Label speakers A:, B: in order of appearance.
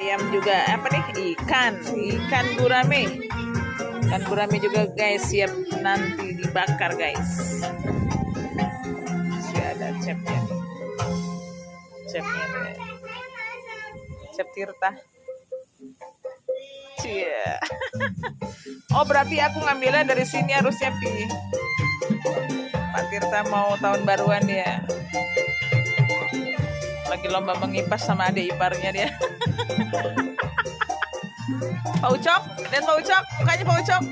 A: ayam juga, apa nih, ikan gurame. Ikan gurame juga guys, siap nanti dibakar guys. Masih ada chefnya nih. Chefnya nih. Chef Tirta. Cia. Oh berarti aku ngambilnya dari sini harusnya Pi. Pak Tirta mau tahun baruan ya. Lagi lomba mengipas sama adik iparnya dia. Pak Ucok, lihat Pak Ucok, mukanya Pak Ucok.